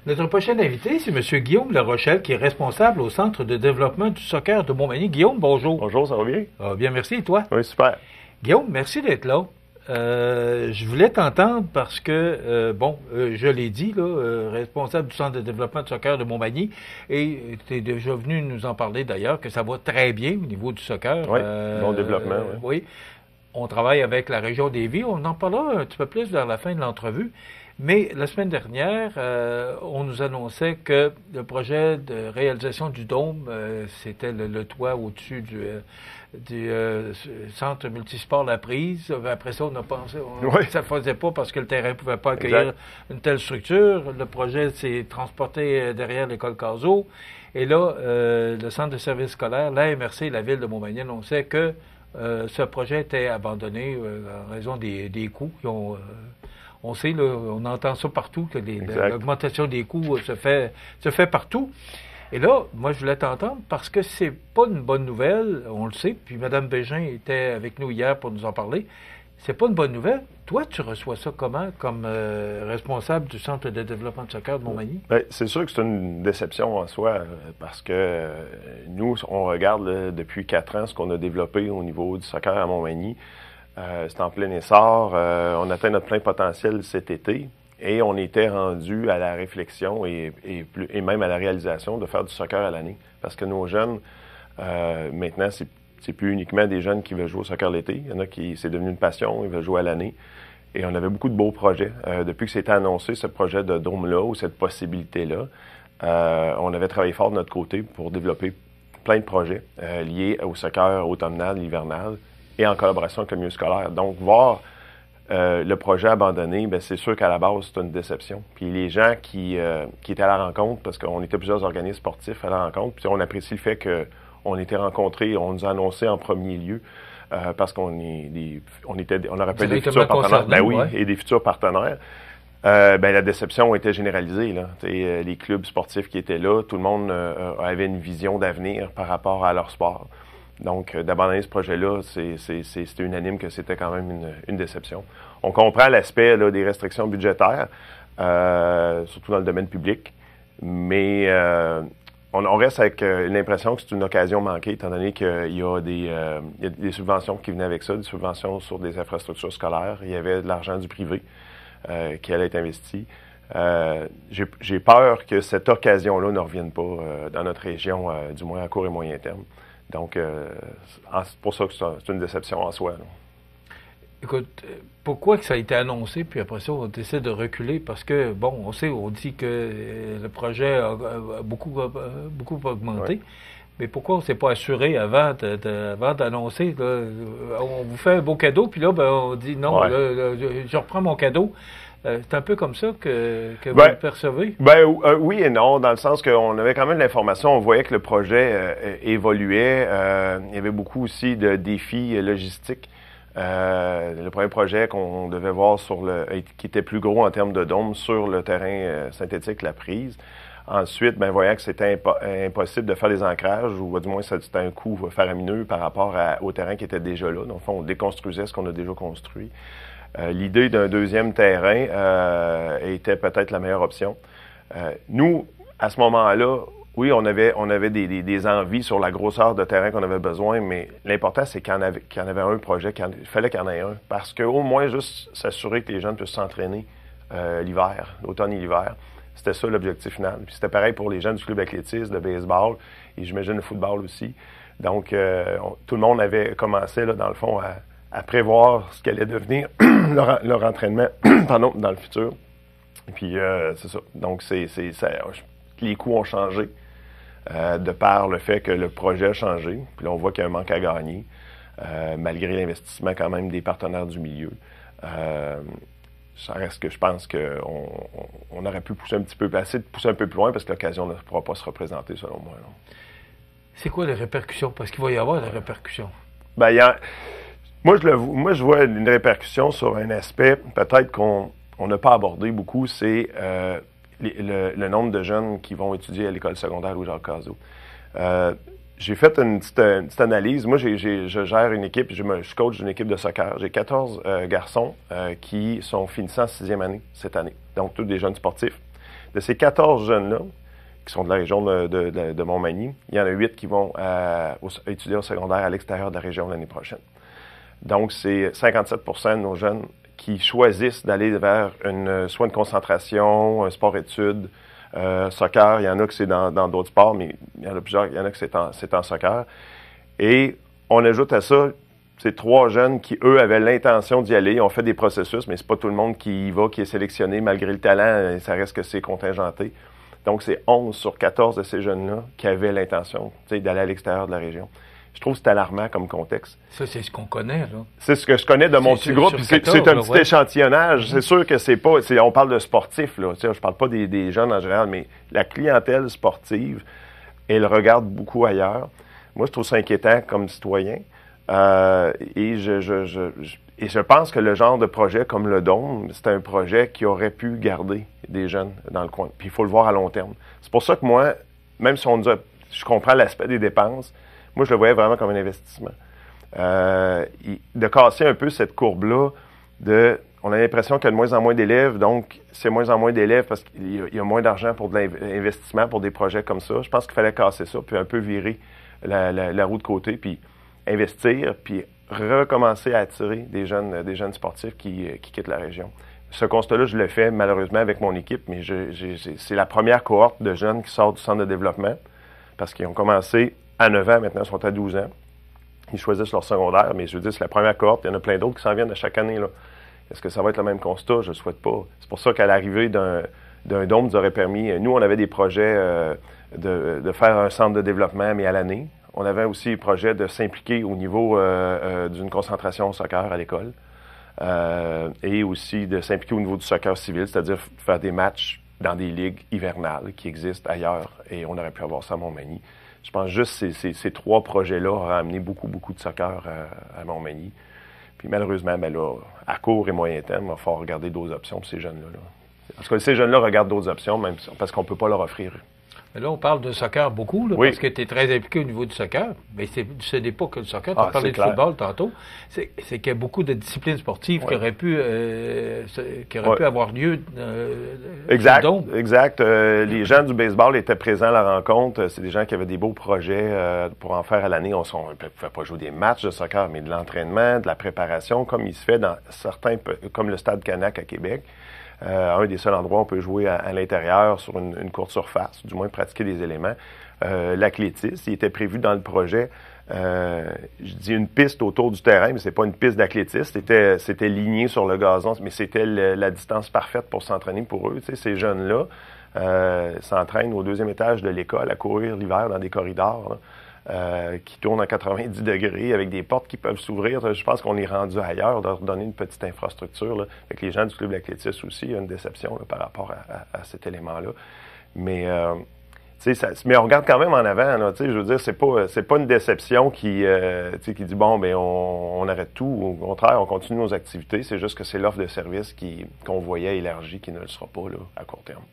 Notre prochain invité, c'est M. Guillaume Larochelle, qui est responsable au Centre de développement du soccer de Montmagny. Guillaume, bonjour. Bonjour, ça va bien? Ah, bien, merci. Et toi? Oui, super. Guillaume, merci d'être là. Je voulais t'entendre parce que, je l'ai dit, là, responsable du Centre de développement du soccer de Montmagny, et tu es déjà venu nous en parler d'ailleurs, que ça va très bien au niveau du soccer. Oui, bon développement, oui. Oui. On travaille avec la région d'Évis. On en parlera un petit peu plus vers la fin de l'entrevue. Mais la semaine dernière, on nous annonçait que le projet de réalisation du dôme, c'était le toit au-dessus du centre multisport La Prise. Après ça, on a pensé que ça ne faisait pas parce que le terrain ne pouvait pas accueillir une telle structure. Le projet s'est transporté derrière l'école Cazot. Et là, le centre de services scolaires, la MRC et la ville de Montmagny annonçaient que ce projet était abandonné en raison des coûts. On sait, là, on entend ça partout, que l'augmentation des coûts se fait partout. Et là, moi, je voulais t'entendre parce que c'est pas une bonne nouvelle, on le sait, puis Mme Bégin était avec nous hier pour nous en parler. C'est pas une bonne nouvelle. Toi, tu reçois ça comment, comme responsable du Centre de développement de soccer de Montmagny? Bien, c'est sûr que c'est une déception en soi, parce que nous, on regarde là, depuis 4 ans ce qu'on a développé au niveau du soccer à Montmagny. C'est en plein essor. On atteint notre plein potentiel cet été et on était rendu à la réflexion et même à la réalisation de faire du soccer à l'année. Parce que nos jeunes, maintenant, c'est plus uniquement des jeunes qui veulent jouer au soccer l'été. Il y en a qui, c'est devenu une passion, ils veulent jouer à l'année. Et on avait beaucoup de beaux projets. Depuis que c'était annoncé, ce projet de dôme-là ou cette possibilité-là, on avait travaillé fort de notre côté pour développer plein de projets liés au soccer automnal, hivernal, et en collaboration avec le milieu scolaire. Donc, voir le projet abandonné, bien, c'est sûr qu'à la base, c'est une déception. Puis les gens qui étaient à la rencontre, parce qu'on était plusieurs organismes sportifs à la rencontre, puis on apprécie le fait qu'on était rencontrés, on nous a annoncé en premier lieu, parce qu'on aurait pu être des futurs partenaires. Ben oui, et des futurs partenaires. La déception était généralisée, là. Les clubs sportifs qui étaient là, tout le monde avait une vision d'avenir par rapport à leur sport. Donc, d'abandonner ce projet-là, c'était unanime que c'était quand même une déception. On comprend l'aspect là, des restrictions budgétaires, surtout dans le domaine public, mais on reste avec l'impression que c'est une occasion manquée, étant donné qu'il y a des subventions qui venaient avec ça, des subventions sur des infrastructures scolaires. Il y avait de l'argent du privé qui allait être investi. J'ai peur que cette occasion-là ne revienne pas dans notre région, du moins à court et moyen terme. Donc, c'est pour ça que c'est une déception en soi. Là. Écoute, pourquoi que ça a été annoncé, puis après ça, on décide de reculer? Parce que, bon, on dit que le projet a beaucoup augmenté, ouais. Mais pourquoi on ne s'est pas assuré avant d'annoncer? On vous fait un beau cadeau, puis là, on dit non, ouais. Je reprends mon cadeau. C'est un peu comme ça que vous le percevez? Oui et non, dans le sens qu'on avait quand même l'information, on voyait que le projet évoluait. Il y avait beaucoup aussi de défis logistiques. Le premier projet qu'on devait voir qui était plus gros en termes de dôme sur le terrain synthétique La Prise. Ensuite, voyant que c'était impossible de faire des ancrages, ou du moins c'était un coût faramineux par rapport au terrain qui était déjà là. Donc, on déconstruisait ce qu'on a déjà construit. L'idée d'un deuxième terrain était peut-être la meilleure option. Nous, à ce moment-là, oui, on avait des envies sur la grosseur de terrain qu'on avait besoin, mais l'important, c'est qu'il y en avait un projet, il fallait qu'il y en ait un, parce qu'au moins, juste s'assurer que les jeunes puissent s'entraîner l'hiver, l'automne et l'hiver. C'était ça l'objectif final. Puis c'était pareil pour les jeunes du club d'athlétisme, de baseball, et j'imagine le football aussi. Donc, tout le monde avait commencé, là, dans le fond, à prévoir ce qu'allait devenir leur entraînement dans le futur. Et puis, c'est ça. Donc, les coûts ont changé de par le fait que le projet a changé. Puis là, on voit qu'il y a un manque à gagner, malgré l'investissement quand même des partenaires du milieu. Ça reste que je pense qu'on aurait pu pousser un petit peu, essayer de pousser un peu plus loin parce que l'occasion ne pourra pas se représenter, selon moi. Là. C'est quoi les répercussions? Parce qu'il va y avoir des répercussions. Moi, je vois une répercussion sur un aspect peut-être qu'on n'a pas abordé beaucoup, c'est le nombre de jeunes qui vont étudier à l'école secondaire Louis-Jacques Cazot. J'ai fait une petite analyse. Moi, je gère une équipe, je coach une équipe de soccer. J'ai 14 garçons qui sont finissants en 6e année cette année. Donc, tous des jeunes sportifs. De ces 14 jeunes-là, qui sont de la région de Montmagny, il y en a 8 qui vont étudier au secondaire à l'extérieur de la région l'année prochaine. Donc, c'est 57 de nos jeunes qui choisissent d'aller vers soit une concentration, un sport-études, soccer. Il y en a que c'est dans d'autres sports, mais il y en a plusieurs. Il y en a que c'est en soccer. Et on ajoute à ça, c'est 3 jeunes qui, eux, avaient l'intention d'y aller. On fait des processus, mais c'est pas tout le monde qui y va, qui est sélectionné malgré le talent. Ça reste que c'est contingenté. Donc, c'est 11 sur 14 de ces jeunes-là qui avaient l'intention d'aller à l'extérieur de la région. Je trouve que c'est alarmant comme contexte. Ça, c'est ce qu'on connaît, là. C'est ce que je connais de mon petit groupe. C'est un petit échantillonnage. C'est sûr que c'est pas... On parle de sportifs, là. Je parle pas des jeunes en général, mais la clientèle sportive, elle regarde beaucoup ailleurs. Moi, je trouve ça inquiétant comme citoyen. Et je pense que le genre de projet comme le Dôme, c'est un projet qui aurait pu garder des jeunes dans le coin. Puis il faut le voir à long terme. C'est pour ça que moi, même si je comprends l'aspect des dépenses, moi, je le voyais vraiment comme un investissement. De casser un peu cette courbe-là, on a l'impression qu'il y a de moins en moins d'élèves, donc c'est moins en moins d'élèves parce qu'il y a moins d'argent pour de l'investissement, pour des projets comme ça. Je pense qu'il fallait casser ça, puis un peu virer la roue de côté, puis investir, puis recommencer à attirer des jeunes sportifs qui quittent la région. Ce constat-là, je le fais malheureusement avec mon équipe, mais c'est la première cohorte de jeunes qui sortent du centre de développement parce qu'ils ont commencé à 9 ans, maintenant, ils sont à 12 ans. Ils choisissent leur secondaire, mais je veux dire, c'est la première cohorte. Il y en a plein d'autres qui s'en viennent à chaque année, là. Est-ce que ça va être le même constat? Je ne le souhaite pas. C'est pour ça qu'à l'arrivée d'un dôme nous aurait permis... Nous, on avait des projets de faire un centre de développement, mais à l'année. On avait aussi le projet de s'impliquer au niveau d'une concentration au soccer à l'école. Et aussi de s'impliquer au niveau du soccer civil, c'est-à-dire faire des matchs dans des ligues hivernales qui existent ailleurs. Et on aurait pu avoir ça à Montmagny. Je pense juste que ces 3 projets-là auraient amené beaucoup de soccer à Montmagny. Puis malheureusement, ben là, à court et moyen terme, il va falloir regarder d'autres options pour ces jeunes-là. Là. Parce que ces jeunes-là regardent d'autres options, même parce qu'on ne peut pas leur offrir. Mais là, on parle de soccer beaucoup, là, parce que tu es très impliqué au niveau du soccer. Mais ce n'est pas que le soccer. Tu as parlé de football tantôt. C'est qu'il y a beaucoup de disciplines sportives qui auraient pu avoir lieu exact. Exact. Les gens du baseball étaient présents à la rencontre. C'est des gens qui avaient des beaux projets pour en faire à l'année. On ne pouvait pas jouer des matchs de soccer, mais de l'entraînement, de la préparation, comme il se fait dans certains, comme le Stade Canac à Québec. Un des seuls endroits où on peut jouer à l'intérieur sur une courte surface, du moins pratiquer des éléments. L'athlétisme, il était prévu dans le projet, je dis une piste autour du terrain, mais c'est pas une piste d'athlétisme, c'était ligné sur le gazon, mais c'était la distance parfaite pour s'entraîner pour eux. Tu sais, ces jeunes-là s'entraînent au 2e étage de l'école à courir l'hiver dans des corridors, là. Qui tournent à 90 degrés avec des portes qui peuvent s'ouvrir. Je pense qu'on est rendu ailleurs, de leur donner une petite infrastructure. Là. Avec les gens du club d'athlétisme aussi, il y a une déception là, par rapport à cet élément-là. Mais, mais on regarde quand même en avant. Là, je veux dire, c'est pas une déception qui dit bon, ben on arrête tout. Au contraire, on continue nos activités. C'est juste que c'est l'offre de service qu'on voyait élargie qui ne le sera pas là, à court terme.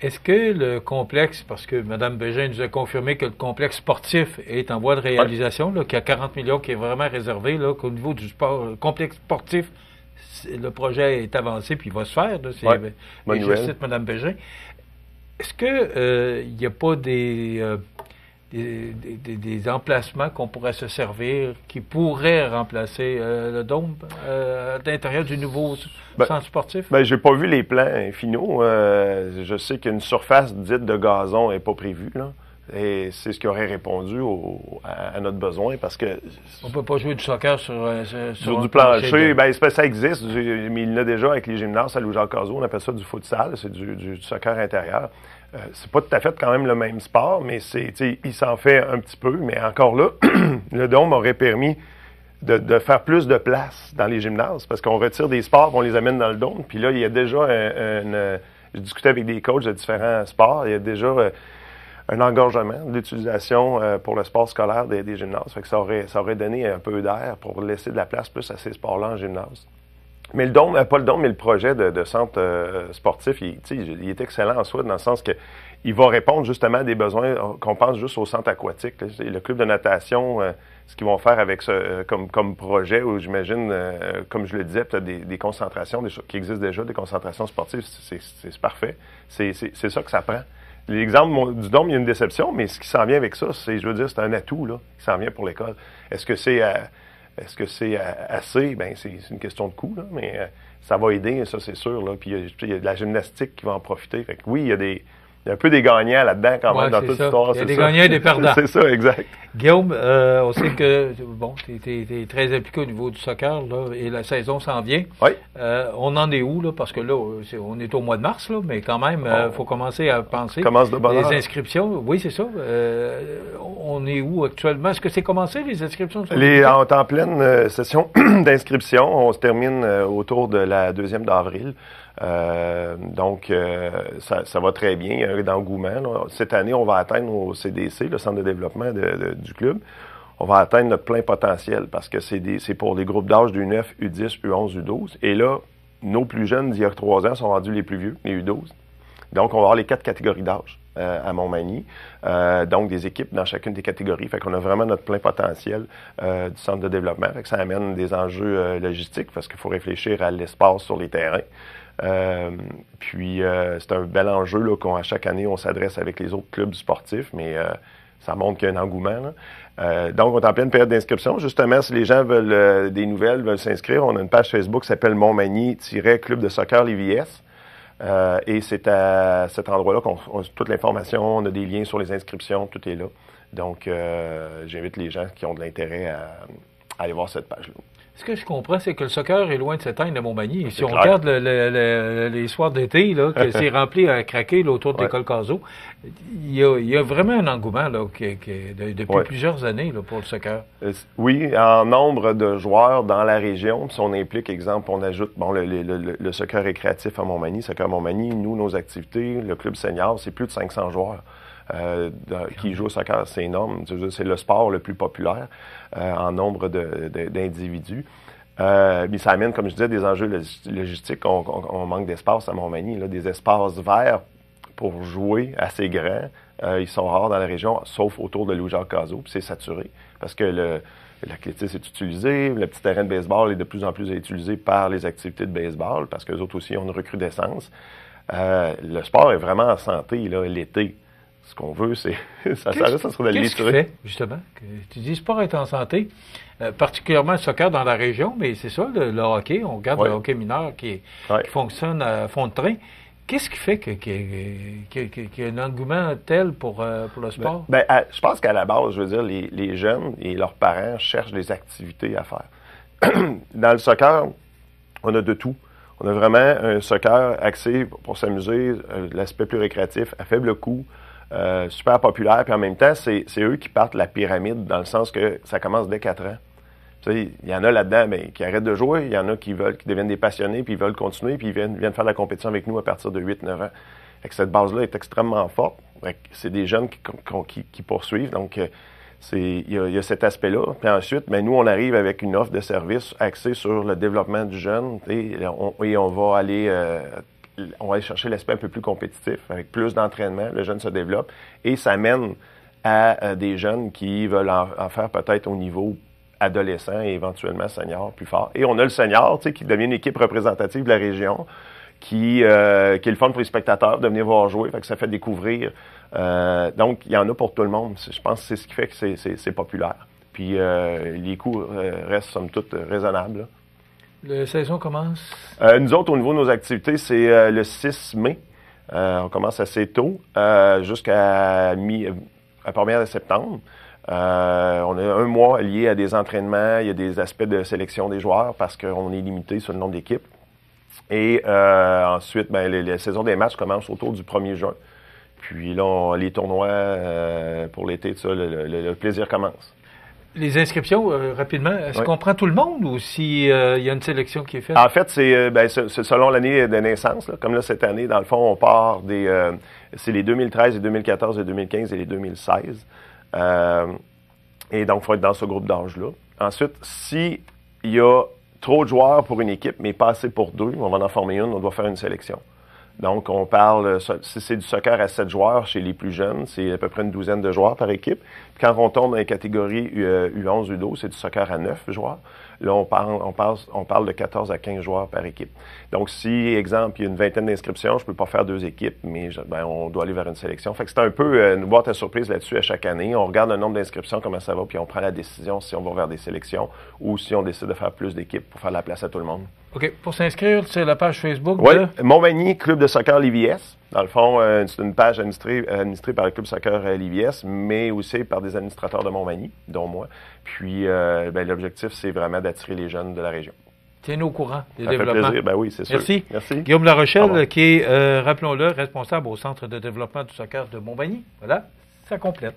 Est-ce que le complexe, parce que Mme Bégin nous a confirmé que le complexe sportif est en voie de réalisation, là, qu'il y a 40 millions qui est vraiment réservé, là, qu'au niveau du sport, le complexe sportif, le projet est avancé puis il va se faire. Là, je cite Mme Bégin. Est-ce que il n'y a pas des emplacements qu'on pourrait se servir, qui pourraient remplacer le Dôme à l'intérieur du nouveau centre sportif? Ben, j'ai pas vu les plans finaux. Je sais qu'une surface dite de gazon n'est pas prévue, là. Et c'est ce qui aurait répondu à notre besoin, parce que... On peut pas jouer du soccer sur du plancher. Ben, ça existe, mais il y en a déjà avec les gymnases à Louis-Jacques-Cazot. On appelle ça du futsal, c'est du soccer intérieur. C'est pas tout à fait quand même le même sport, mais il s'en fait un petit peu. Mais encore là, le Dôme aurait permis de faire plus de place dans les gymnases, parce qu'on retire des sports, on les amène dans le Dôme. Puis là, il y a déjà j'ai discuté avec des coachs de différents sports. Il y a déjà un engorgement d'utilisation pour le sport scolaire des gymnases. Fait que ça aurait donné un peu d'air pour laisser de la place plus à ces sports-là en gymnase. Mais le Dôme, pas le Dôme, mais le projet de centre sportif, il est excellent en soi, dans le sens que il va répondre justement à des besoins qu'on pense juste au centre aquatique. Là. Le club de natation ce qu'ils vont faire avec ça comme projet, où j'imagine, comme je le disais, peut-être des concentrations qui existent déjà, des concentrations sportives, c'est parfait. C'est ça que ça prend. L'exemple du Dôme, il y a une déception, mais ce qui s'en vient avec ça, je veux dire, c'est un atout là, qui s'en vient pour l'école. Est-ce que c'est assez? Bien, c'est une question de coût, là, mais ça va aider, ça, c'est sûr. Là. Puis il y a de la gymnastique qui va en un peu des gagnants là-dedans, quand même, dans toute l'histoire. Il y a des gagnants et des perdants. C'est ça, exact. Guillaume, on sait que, bon, tu es très impliqué au niveau du soccer, là, et la saison s'en vient. Oui. On en est où, là? Parce que là, on est au mois de mars, là, mais quand même, faut commencer à penser. Commence de bonne heure. Les inscriptions, oui, c'est ça. On est où actuellement? Est-ce que c'est commencé, les inscriptions? On est en pleine session d'inscription. On se termine autour de la 2e d'avril. Donc, ça va très bien. Il y a un engouement. Là. Cette année, on va atteindre au CDC, le centre de développement du club, on va atteindre notre plein potentiel parce que c'est pour les groupes d'âge du U9, U10, U11, U12. Et là, nos plus jeunes d'il y a 3 ans sont rendus les plus vieux, les U12. Donc, on va avoir les 4 catégories d'âge à Montmagny. Donc, des équipes dans chacune des catégories. Fait qu'on a vraiment notre plein potentiel du centre de développement. Fait que ça amène des enjeux logistiques parce qu'il faut réfléchir à l'espace sur les terrains. Puis, c'est un bel enjeu là, à chaque année, on s'adresse avec les autres clubs sportifs, mais ça montre qu'il y a un engouement. Là. Donc, on est en pleine période d'inscription. Justement, si les gens veulent des nouvelles, veulent s'inscrire, on a une page Facebook qui s'appelle Montmagny-Club de soccer Lévis. Et c'est à cet endroit-là qu'on a toute l'information, on a des liens sur les inscriptions, tout est là. Donc, j'invite les gens qui ont de l'intérêt à aller voir cette page-là. Ce que je comprends, c'est que le soccer est loin de s'éteindre à Montmagny. Si on regarde les soirs d'été, là, que c'est rempli à craquer là, autour de l'école Cazot, il y a vraiment un engouement là, depuis plusieurs années là, pour le soccer. Oui, en nombre de joueurs dans la région, si on implique, exemple, on ajoute le soccer récréatif à Montmagny, soccer à Montmagny, nous, nos activités, le club senior, c'est plus de 500 joueurs. Qui jouent au soccer, c'est énorme. C'est le sport le plus populaire en nombre d'individus. Mais ça amène, comme je disais, des enjeux logistiques. On manque d'espace à Montmagny, là, des espaces verts pour jouer assez grands. Ils sont rares dans la région, sauf autour de Louis-Jacques Cazot, puis c'est saturé. Parce que l'athlétisme est utilisé, le petit terrain de baseball est de plus en plus utilisé par les activités de baseball, parce qu'eux autres aussi ont une recrudescence. Le sport est vraiment en santé là, l'été. Ce qu'on veut, c'est ça reste sur de l'étude. Qu'est-ce qui fait, justement, que tu dis sport est en santé, particulièrement le soccer dans la région, mais c'est ça, le hockey, on regarde le hockey mineur qui fonctionne à fond de train. Qu'est-ce qui fait qu'il y a un engouement tel pour le sport? Je pense qu'à la base, je veux dire, les jeunes et leurs parents cherchent des activités à faire. Dans le soccer, on a de tout. On a vraiment un soccer axé pour s'amuser, l'aspect plus récréatif, à faible coût. Super populaire, puis en même temps, c'est eux qui partent la pyramide, dans le sens que ça commence dès 4 ans. Tu sais, il y en a là-dedans qui arrêtent de jouer, il y en a qui deviennent des passionnés, puis ils veulent continuer, puis ils viennent faire la compétition avec nous à partir de 8-9 ans. Et que cette base-là est extrêmement forte. C'est des jeunes qui poursuivent, donc il y a cet aspect-là. Puis ensuite, nous, on arrive avec une offre de services axée sur le développement du jeune, et on va aller chercher l'aspect un peu plus compétitif, avec plus d'entraînement, le jeune se développe, et ça mène à des jeunes qui veulent en faire peut-être au niveau adolescent et éventuellement senior plus fort. Et on a le senior, qui devient une équipe représentative de la région, qui est le fun pour les spectateurs de venir voir jouer, fait que ça fait découvrir. Donc, il y en a pour tout le monde. Je pense que c'est ce qui fait que c'est populaire. Puis, les coûts restent, somme toute, raisonnables, là. La saison commence? Nous autres, au niveau de nos activités, c'est le 6 mai. On commence assez tôt, jusqu'à première de septembre. On a un mois lié à des entraînements, il y a des aspects de sélection des joueurs parce qu'on est limité sur le nombre d'équipes. Et ensuite, la saison des matchs commence autour du 1er juin. Puis là, les tournois pour l'été, le plaisir commence. Les inscriptions, rapidement, est-ce qu'on prend tout le monde ou s'il y a une sélection qui est faite? En fait, c'est selon l'année de naissance. Là. Comme là, cette année, dans le fond, on part c'est les 2013, les 2014, les 2015 et les 2016. Et donc, il faut être dans ce groupe d'âge-là. Ensuite, s'il y a trop de joueurs pour une équipe, mais pas assez pour 2, on va en former une, on doit faire une sélection. Donc, on parle, si c'est du soccer à 7 joueurs chez les plus jeunes, c'est à peu près une douzaine de joueurs par équipe. Puis quand on tombe dans les catégories U11, U12, c'est du soccer à 9 joueurs. Là, on parle de 14 à 15 joueurs par équipe. Donc, si, exemple, il y a une vingtaine d'inscriptions, je peux pas faire 2 équipes, mais on doit aller vers une sélection. Fait que c'est un peu une boîte à surprise là-dessus à chaque année. On regarde le nombre d'inscriptions, comment ça va, puis on prend la décision si on va vers des sélections ou si on décide de faire plus d'équipes pour faire la place à tout le monde. OK. Pour s'inscrire, c'est la page Facebook de Montmagny, Club de soccer Liviès. Dans le fond, c'est une page administrée par le Club soccer Liviès, mais aussi par des administrateurs de Montmagny, dont moi. Puis, l'objectif, c'est vraiment d'attirer les jeunes de la région. Tiens-nous au courant des développements. Ça fait plaisir. Ben oui, c'est sûr. Merci. Guillaume Larochelle, qui est, rappelons-le, responsable au Centre de développement du soccer de Montmagny. Voilà, ça complète.